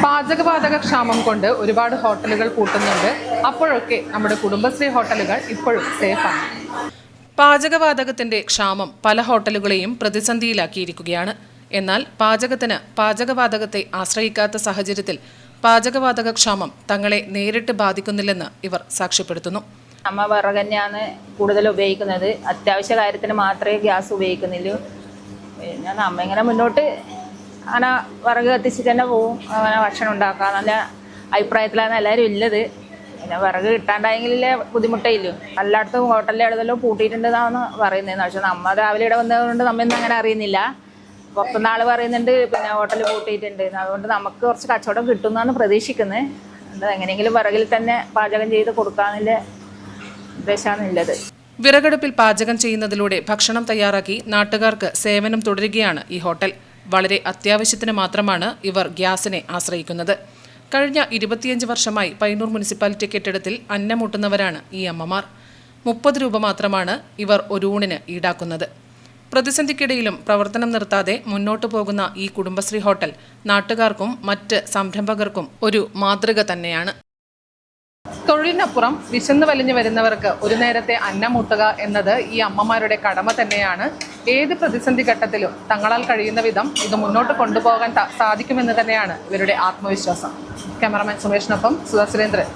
പാചകവാതക ക്ഷാമം കൊണ്ട് ഒരുപാട് ഹോട്ടലുകൾ പൂട്ടുന്നുണ്ട്. അപ്പോഴൊക്കെ നമ്മുടെ കുടുംബശ്രീ ഹോട്ടലുകൾ ഇപ്പോഴും സേഫാണ്. പാചകവാതകത്തിന്റെ ക്ഷാമം പല ഹോട്ടലുകളെയും പ്രതിസന്ധിയിലാക്കിയിരിക്കുകയാണ്. എന്നാൽ പാചകത്തിന് പാചകവാതകത്തെ ആശ്രയിക്കാത്ത സാഹചര്യത്തിൽ പാചകവാതക ക്ഷാമം തങ്ങളെ നേരിട്ട് ബാധിക്കുന്നില്ലെന്ന് ഇവർ സാക്ഷ്യപ്പെടുത്തുന്നു. അമ്മ വിറക് തന്നെയാണ് കൂടുതൽ ഉപയോഗിക്കുന്നത്. അത്യാവശ്യ കാര്യത്തിന് മാത്രമേ ഗ്യാസ് ഉപയോഗിക്കുന്നുള്ളൂ. പിന്നെ അമ്മ ഇങ്ങനെ മുന്നോട്ട് അങ്ങനെ വിറക് കത്തിച്ചിട്ട് തന്നെ പോവും. അങ്ങനെ ഭക്ഷണം ഉണ്ടാക്കാം നല്ല അഭിപ്രായത്തിലാണ് എല്ലാവരും ഉള്ളത്. പിന്നെ വിറക് കിട്ടാണ്ടായെങ്കിലേ ബുദ്ധിമുട്ടേ ഇല്ലു. എല്ലായിടത്തും ഹോട്ടലിൽ എഴുതല്ലോ പൂട്ടിയിട്ടുണ്ടെന്നാണ് പറയുന്നത്. പക്ഷെ നമ്മ രാവിലെ ഇവിടെ വന്നതുകൊണ്ട് നമ്മയൊന്നും അങ്ങനെ അറിയുന്നില്ല. പുറത്തുനിന്ന് ആൾ പറയുന്നുണ്ട് പിന്നെ ഹോട്ടൽ പൂട്ടിയിട്ടുണ്ട്. അതുകൊണ്ട് നമുക്ക് കുറച്ച് കച്ചവടം കിട്ടുമെന്നാണ് പ്രതീക്ഷിക്കുന്നത്. എങ്ങനെയെങ്കിലും വിറകിൽ തന്നെ പാചകം ചെയ്ത് കൊടുക്കാനുള്ള ഉദ്ദേശമാണുള്ളത്. വിറകടുപ്പിൽ പാചകം ചെയ്യുന്നതിലൂടെ ഭക്ഷണം തയ്യാറാക്കി നാട്ടുകാർക്ക് സേവനം തുടരുകയാണ് ഈ ഹോട്ടൽ. വളരെ അത്യാവശ്യത്തിന് മാത്രമാണ് ഇവർ ഗ്യാസിനെ ആശ്രയിക്കുന്നത്. കഴിഞ്ഞ 25 വർഷമായി പയ്യന്നൂർ മുനിസിപ്പാലിറ്റി കെട്ടിടത്തിൽ അന്നമൂട്ടുന്നവരാണ് ഈ അമ്മമാർ. 30 രൂപ മാത്രമാണ് ഇവർ ഒരു ഊണിന് ഈടാക്കുന്നത്. പ്രതിസന്ധിക്കിടയിലും പ്രവർത്തനം നിർത്താതെ മുന്നോട്ടു പോകുന്ന ഈ കുടുംബശ്രീ ഹോട്ടൽ നാട്ടുകാർക്കും മറ്റ് സംരംഭകർക്കും ഒരു മാതൃക തന്നെയാണ്. തൊഴിലിനപ്പുറം വിശന്നു വലിഞ്ഞു വരുന്നവർക്ക് ഒരു നേരത്തെ അന്നമൂട്ടുക എന്നത് ഈ അമ്മമാരുടെ കടമ തന്നെയാണ്. ഏത് പ്രതിസന്ധി ഘട്ടത്തിലും തങ്ങളാൽ കഴിയുന്ന വിധം ഇത് മുന്നോട്ട് കൊണ്ടുപോകാൻ സാധിക്കുമെന്ന് തന്നെയാണ് ഇവരുടെ ആത്മവിശ്വാസം. ക്യാമറമാൻ സുമേഷിനൊപ്പം സുധാ സുരേന്ദ്രൻ.